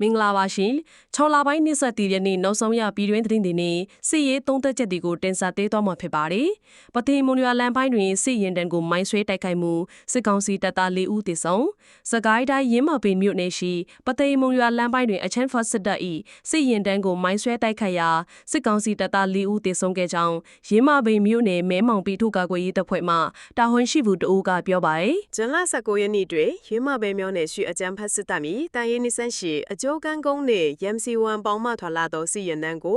မင်္ဂလာပါရှင်6လပိုင်းနေ့ဆက်တည်တဲ့နေ့နောက်ဆုံးရပြည်တွင်းသတင်းတွေနဲ့စစ်ရေးသုံးသက်ချက်တွေကိုတင်ဆက်ပေးသွားမှာဖြစ်ပါတယ်။ပသိမ်မွန်ရွာလမ်းပိုင်းတွင်စစ်ရင်တန်းကိုမိုင်းဆွဲတိုက်ခိုက်မှုစစ်ကောင်စီတပ်သား4ဦးသေဆုံးစကိုင်းတိုင်းရင်းမပင်မြို့နယ်ရှိပသိမ်မွန်ရွာလမ်းပိုင်းတွင်အချမ်းဖတ်စစ်တပ်၏စစ်ရင်တန်းကိုမိုင်းဆွဲတိုက်ခိုက်ရာစစ်ကောင်စီတပ်သား4ဦးသေဆုံးခဲ့ကြောင်းရင်းမပင်မြို့နယ်မဲမောင်ပြည်ထုကာကွယ်ရေးတပ်ဖွဲ့မှတာဝန်ရှိသူတဦးကပြောပါတယ်။ဇွန်လ19ရက်နေ့တွင်ရင်းမပင်မြို့နယ်ရှိအချမ်းဖတ်စစ်တပ်မီတန်ရင်နိစန်းရှိအကျိုးကန်းကုန်းနှင့် MC1 ပေါင်းမှထွာလာသောစီရင်တန်းကို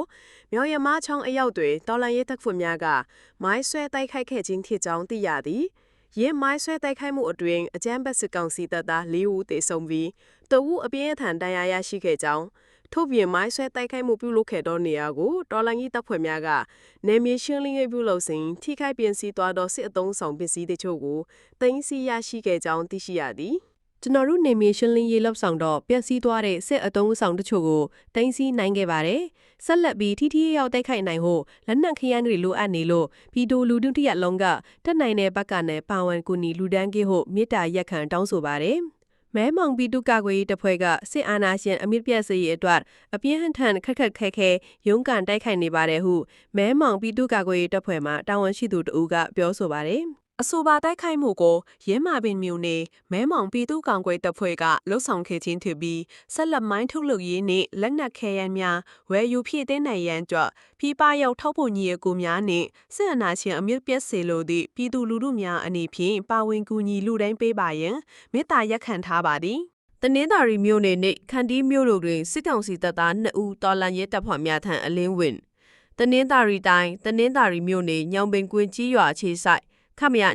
မြောင်ရမချောင်းအရောက်တွင်တော်လန်ရေးတပ်ဖွဲ့များကမိုင်းဆွဲတိုက်ခိုက်ခဲ့ခြင်းဖြစ်ကြောင်းသိရသည်။ရင်းမိုင်းဆွဲတိုက်ခိုက်မှုအတွင်းအကြမ်းဖက်စစ်ကောင်စီတပ်သား4ဦးသေဆုံးပြီးတဦးအပြင်းအထန်ဒဏ်ရာရရှိခဲ့ကြောင်းထို့ပြင်မိုင်းဆွဲတိုက်ခိုက်မှုပြုလုပ်ခဲ့သောနေရာကိုတော်လန်ရေးတပ်ဖွဲ့များကနေမြေရှင်းလင်းရေးပြုလုပ်စဉ်ထိခိုက်ပျက်စီးသွားသောစစ်အုံဆောင်ပစ္စည်းတို့ကိုတင်စီရရှိခဲ့ကြောင်းသိရှိရသည်။ကျွန်တော်တို့နေမြေရှင်းလင်းရေးလှုပ်ဆောင်တော့ပျက်စီးသွားတဲ့စစ်အုံဆောင်တချို့ကိုတင်စီနိုင်ခဲ့ပါတယ်။ဆက်လက်ပြီးထိရောက်တိုက်ခိုက်နိုင်ဖို့လက်နက်ခရမ်းတွေလိုအပ်နေလို့ပြည်သူလူထုတရက်လုံးကတက်နိုင်တဲ့ဘက်ကနဲ့ပါဝင်ကူညီလူဒန်းကိဖို့မေတ္တာရက်ခံတောင်းဆိုပါတယ်။မဲမောင်ပြည်သူ့ကာကွယ်ရေးတပ်ဖွဲ့ကစစ်အာဏာရှင်အမြင့်ပြည့်စည်ရေးအတွက်အပြင်းထန်ခက်ခဲရုန်းကန်တိုက်ခိုက်နေပါတယ်ဟုမဲမောင်ပြည်သူ့ကာကွယ်ရေးတပ်ဖွဲ့မှတာဝန်ရှိသူတဦးကပြောဆိုပါတယ်။အဆိုပါတိုက်ခိုက်မှုကိုရင်းမာပင်မြို့နယ်မဲမောင်ပြည်သူ့ကောင်ကွယ်တပ်ဖွဲ့ကလှုပ်ဆောင်ခဲ့ခြင်းဖြစ်ပြီးဆက်လက်မိုင်းထုတ်လုပ်ရေးနဲ့လက်နက်ခဲယမ်းများဝယ်ယူဖြည့်တင်းနိုင်ရန်အတွက်ပြည်ပရောက်ထောက်ပို့ညီအကိုများနဲ့စစ်အာဏာရှင်အမြင့်ပြည့်စေလိုသည့်ပြည်သူလူထုများအနေဖြင့်ပါဝင်ကူညီလူတိုင်းပေးပါရန်မေတ္တာရက်ခံထားပါသည်တနင်္သာရီမြို့နယ်နှင့်ခန္တီးမြို့တို့တွင်စစ်ကောင်စီတပ်သား2ဦးတော်လန်ရဲတပ်ဖွဲ့များထံအလင်းဝင်တနင်္သာရီတိုင်းတနင်္သာရီမြို့နယ်ညောင်ပင်ကွင်းကြီးရွာခြေဆိုင်ခမရ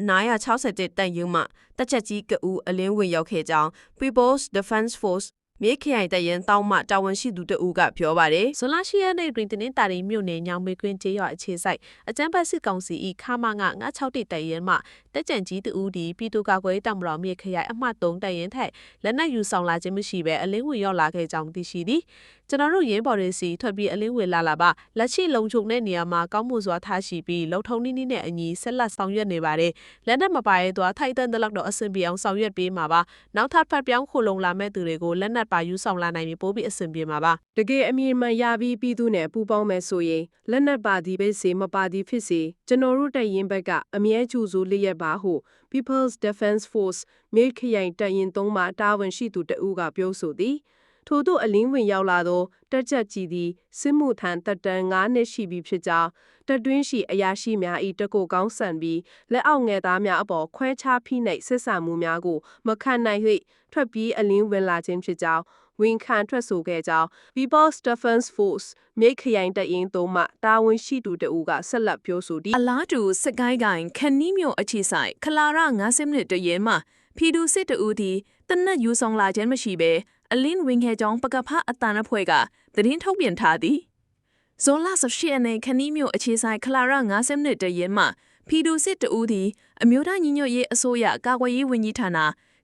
961တန်ရုံမှတက်ချက်ကြီးကဦးအလင်းဝင်ရောက်ခဲ့ကြောင်း People's Defense Force မြေခရိုင်တရင်တောင်းမှတာဝန်ရှိသူတဦးကပြောပါတယ်။ဇွန်လ10ရက်နေ့တွင်တနင်္သာရီမြို့နယ်ညောင်မေကွင်းကျေးရွာအခြေဆိုင်အကြမ်းဖက်စစ်ကောင်စီ၏ခမင961တရင်မှတက်ကြံကြီးတဦးဒီပြည်သူ့ကာကွယ်ရေးတပ်မတော်မြေခရိုင်အမှတ်3တရင်ထက်လက်နက်ယူဆောင်လာခြင်းမရှိဘဲအလင်းဝင်ရောက်လာခဲ့ကြောင်းသိရှိသည်။ကျွန်တော်တို့ရင်းပေါ်တွေစီထွက်ပြီးအလင်းဝင်လာပါလက်ရှိလုံခြုံတဲ့နေရာမှာကောင်းမှုစွာထားရှိပြီးလုံထုံနည်းနည်းနဲ့အညီဆက်လက်ဆောင်ရွက်နေပါတယ်လက်နက်မပါရဲသွားထိုက်တန်တဲ့လောက်တော့အဆင်ပြေအောင်ဆောင်ရွက်ပေးမှာပါနောက်ထပ်ဖတ်ပြောင်းခိုလုံလာမဲ့သူတွေကိုလက်နက်ပါယူဆောင်လာနိုင်ပြီးပိုးပြီးအဆင်ပြေမှာပါတကယ်အမြင်မှန်ရပြီးပြည်သူနဲ့ပူးပေါင်းမယ်ဆိုရင်လက်နက်ပါသည်ပဲစေမပါသည်ဖြစ်စေကျွန်တော်တို့တပ်ရင်းဘက်ကအမြဲကြိုဆိုလျက်ပါဟု People's Defense Force မြေခရိုင်တပ်ရင်း3မှတာဝန်ရှိသူတဦးကပြောဆိုသည်ထို့သို့အလင်းဝင်ရောက်လာသောတက်ချက်ကြီးသည်စစ်မှုထမ်းတပ်တန်း9နှစ်ရှိပြီဖြစ်ကြောင်းတပ်တွင်းရှိအရာရှိများ၏တကိုကောင်းဆန်ပြီးလက်အောက်ငယ်သားများအပေါ်ခွဲခြားဖိနှိပ်စစ်ဆာမှုများကိုမခံနိုင်၍ထွက်ပြေးအလင်းဝင်လာခြင်းဖြစ်ကြောင်းဝန်ခံထွက်ဆိုခဲ့ကြောင်း People's Defense Force မြိတ်ခရိုင်တပ်ရင်း3မှတာဝန်ရှိသူတဦးကဆက်လက်ပြောဆိုသည်အလားတူစစ်ကိုင်းတိုင်းခဏီးမြို့အခြေဆိုင်ခလာရ90မိနစ်တရင်မှာဖီဒူစစ်တဦးသည်တနက်ယူဆောင်လာခြင်းမရှိဘဲအလင်းဝင်ခဲ့ကြောင်းပကဖအတန်အဖွဲ့ကသတင်းထုတ်ပြန်ထားသည်ဇွန်လ18ရက်နေ့ခဏီးမြို့အခြေဆိုင်ခလာရ90မိနစ်တရင်မှာဖီဒူစစ်တဦးသည်အမျိုးသားညီညွတ်ရေးအစိုးရကာကွယ်ရေးဝန်ကြီးဌာန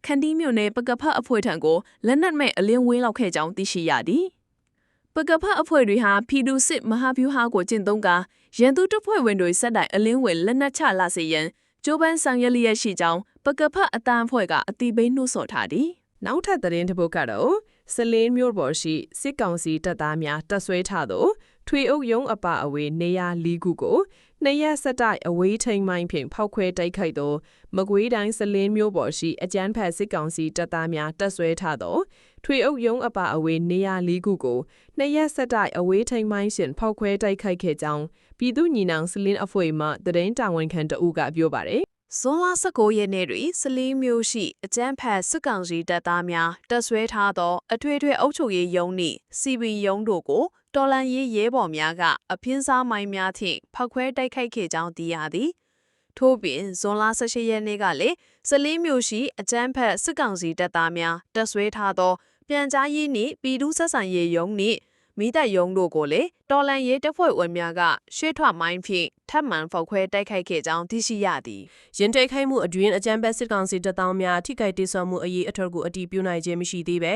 ခန္တီးမြို့နယ်ပကဖအဖွဲ့ထံကိုလက်နက်မဲ့အလင်းဝင်းလောက်ခဲ့ကြောင်းသိရှိရသည်ပကဖအဖွဲ့တွေဟာဖီဒူစစ်မဟာဗျူဟာကိုကျင့်သုံးကာရန်သူတပ်ဖွဲ့ဝင်တွေစက်တိုင်အလင်းဝင်လက်နက်ချလာစေရန်ကျိုးပန်းဆောင်ရွက်လျက်ရှိကြောင်းပကဖအတန်အဖွဲ့ကအတိပေးနှိုးဆော်ထားသည်နောက်ထပ်သတင်းတစ်ပုဒ်ကတော့စလင်းမြို့ပေါ်ရှိစစ်ကောင်စီတပ်သားများတပ်ဆွဲထားသောထွေအုပ်ရုံးအပါအဝင်နေရာ၄ခုကိုနှစ်ရက်ဆက်တိုက်အဝေးထိန်မိုင်းဖြင့်ဖောက်ခွဲတိုက်ခိုက်သောမကွေးတိုင်းစလင်းမြို့ပေါ်ရှိအကြမ်းဖက်စစ်ကောင်စီတပ်သားများတပ်ဆွဲထားသောထွေအုပ်ရုံးအပါအဝင်နေရာ၄ခုကိုနှစ်ရက်ဆက်တိုက်အဝေးထိန်မိုင်းရှင်ဖောက်ခွဲတိုက်ခိုက်ခဲ့ကြောင်းပြည်သူ့ညီနောင်စလင်းအဖွဲ့မှသတင်းတာဝန်ခံတဦးကပြောပါတယ်ဇွန်လ19ရက်နေ့တွင်စလင်းမြို့ရှိအကြမ်းဖက်စစ်ကောင်စီတပ်သားများတပ်ဆွဲထားသောအထွေထွေအုပ်ချုပ်ရေးရုံးနှင့်စီပီရုံးတို့ကိုတော်လန်ရေးရဲဘော်များကအဖင်းစားမိုင်းများဖြင့်ဖောက်ခွဲတိုက်ခိုက်ခဲ့ကြောင်းသိရသည်ထို့ပြင်ဇွန်လ18ရက်နေ့ကလည်းစလင်းမြို့ရှိအကြမ်းဖက်စစ်ကောင်စီတပ်သားများတပ်ဆွဲထားသောပြန်ကြားရေးနှင့်ပြည်သူ့ဆက်ဆံရေးရုံးနှင့်မိသက်ရုံးတို့ကိုလည်းတော်လန်ရေးတပ်ဖွဲ့ဝင်များကရွှေထွက်မိုင်းဖြင့်ထပ်မံဖောက်ခွဲတိုက်ခိုက်ခဲ့ကြောင်းသိရှိရသည်ရင်တိုက်ခိုက်မှုအတွင်းအကြမ်းဖက်စစ်ကောင်စီတပ်သားများထိခိုက်ဒေဆုံးမှုအရေးအထောက်ကိုအတည်ပြုနိုင်ခြင်းမရှိသေးပ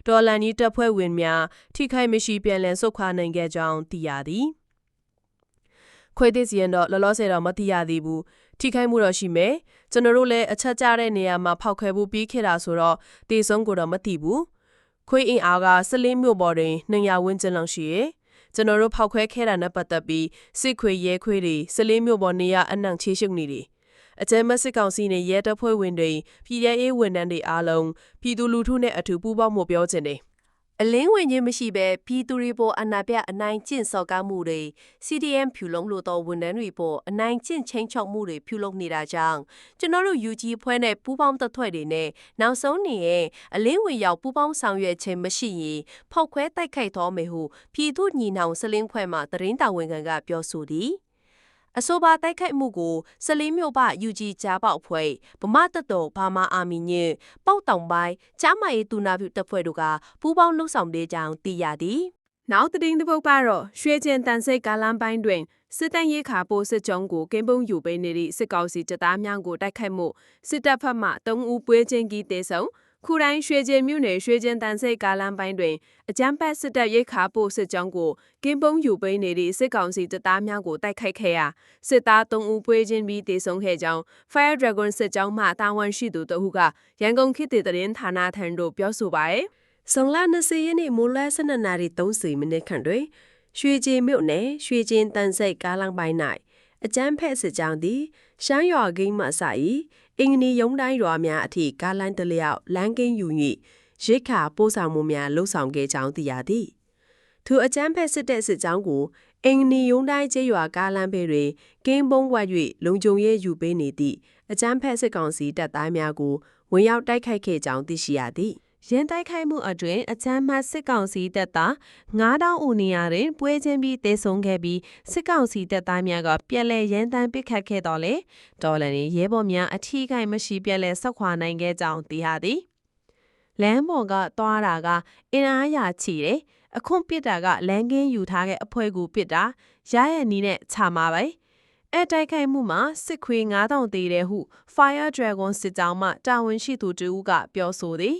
ဲတော်လန်ရေးတပ်ဖွဲ့ဝင်များထိခိုက်မရှိပြန်လည်ဆုတ်ခွာနိုင်ခဲ့ကြောင်းသိရသည်ခွေးသစ်စီရင်တော့လောလောဆယ်တော့မသိရသေးဘူးထိခိုက်မှုတော့ရှိမယ်ကျွန်တော်တို့လည်းအချက်ကျတဲ့နေရာမှာဖောက်ခွဲဖို့ပြီးခဲ့တာဆိုတော့တေဆုံးကိုတော့မသိဘူး ခွေးအင်အားကစလင်းမြို့ပေါ်တွင်200ဝန်းကျင်လောက်ရှိရဲ့ကျွန်တော်တို့ဖောက်ခွဲခဲ့တာနဲ့ပတ်သက်ပြီးစစ်ခွေရဲခွေးတွေစလင်းမြို့ပေါ်နေရအနှံ့ချေရှုပ်နေတယ်အကြမ်းမစစ်ကောင်စီနဲ့ရဲတပ်ဖွဲ့ဝင်တွေပြည်ရဲအေးဝန်ထမ်းတွေအားလုံးပြည်သူလူထုနဲ့အထူးပူးပေါင်းမှုပြောချင်တယ်အလင်းဝင်ခြင်းမရှိဘဲပြည်သူတွေပေါ်အနာပြအနိုင်ကျင့်စော်ကားမှုတွေ CDM ဖြူလုံးလို့တော့ဝန်ထမ်းတွေပေါ်အနိုင်ကျင့်ချင်းချောက်မှုတွေဖြူလုပ်နေတာကြောင့်ကျွန်တော်တို့ UG ဖွဲ့နဲ့ပူးပေါင်းတပ်ဖွဲ့တွေနဲ့နောက်ဆုံးနေရဲ့အလင်းဝင်ရောက်ပူးပေါင်းဆောင်ရွက်ခြင်းမရှိရင်ဖောက်ခွဲတိုက်ခိုက်တော်မယ်ဟုပြည်သူညီနောင်စလင်းဖွဲ့မှသတင်းတာဝန်ခံကပြောဆိုသည်အဆိုပါတိုက်ခိုက်မှုကိုစလင်းမြို့ပ UG ကြားပေါက်ဖွဲ့ဗမာတပ်တော်ဘာမာအာမီညင်ပေါက်တောင်ပိုင်းကြားမရေးတူနာပြုတပ်ဖွဲ့တို့ကပူးပေါင်းလှုပ်ဆောင်တဲ့ကြောင်းသိရသည်နောက်သတင်းတစ်ပုဒ်ကတော့ရွှေကျင်တန်စိတ်ကာလမ်းပိုင်းတွင်စစ်တမ်းရေးခါပိုးစစ်ကြောင်းကိုကင်းပုံယူပေးနေသည့်စစ်ကောင်စီတပ်သားများကိုတိုက်ခိုက်မှုစစ်တပ်ဖက်မှ3ဦးပွဲချင်းကြီးတေဆုံခုတိုင်းရွှေကျင်မြို့နယ်ရွှေကျင်တန်စိတ်ကာလမ်းပိုင်းတွင်အကြမ်းဖက်စစ်တပ်ရိတ်ခါပို့စစ်ကြောင်းကိုကင်းပုံယူပေးနေသည့်စစ်ကောင်စီတပ်သားများကိုတိုက်ခိုက်ခဲ့ရာစစ်သား3ဦးပွဲချင်းပြီးတေဆုံခဲ့ကြောင်း Fire Dragon စစ်ကြောင်းမှတာဝန်ရှိသူတို့ကရန်ကုန်ခေတ်သစ်သတင်းဌာနထံသို့ပြောဆိုပါရယ်ဆောင်လာ20ရက်နေ့မိုးလ12နာရီ30မိနစ်ခန့်တွင်ရွှေကျင်မြို့နယ်ရွှေကျင်တန်စိတ်ကားလမ်းပိုင်း၌အကြမ်းဖက်စစ်ကြောင်းသည်ရှမ်းရွာကိန်းမှစ၏အင်္ဂနီယုံတိုင်းရွာများအထိကားလမ်းတစ်လျောက်လမ်းကင်းယူ၍ရိတ်ခါပို့ဆောင်မှုများလှုပ်ဆောင်ခဲ့ကြောင်းသိရသည်ထိုအကြမ်းဖက်စစ်တပ်စစ်ကြောင်းကိုအင်္ဂနီယုံတိုင်းကျေးရွာကားလမ်းဘေးတွင်ကင်းပုံးဝတ်၍လုံခြုံရေးယူပေးနေသည့်အကြမ်းဖက်စစ်ကောင်စီတပ်သားများကိုဝင်ရောက်တိုက်ခိုက်ခဲ့ကြောင်းသိရှိရသည်ရန်တိုက်ခိုက်မှုအတွင်းအကြမ်းဖက်စစ်ကောင်စီတပ်သား9000ဦးနေရာတွင်ပွဲချင်းပြီးတေဆုံခဲ့ပြီးစစ်ကောင်စီတပ်သားများကပြန်လည်ရန်တမ်းပစ်ခတ်ခဲ့တော်လဲတော်လန်ရဲဘော်များအထီးကိုင်မရှိပြန်လည်ဆောက်ခွာနိုင်ခဲ့ကြောင်းသိရသည်လမ်းပေါ်ကသွားတာကအင်အားရာချီတယ်အခွင့်ပစ်တာကလမ်းကင်းယူထားတဲ့အဖွဲကိုပစ်တာရရဲ့နီးနဲ့ချမှာပဲအတိုက်ခိုက်မှုမှာစစ်ခွေး9000တေတဲ့ဟု Fire Dragon စစ်ကြောင်းမှတာဝန်ရှိသူတူကပြောဆိုသည်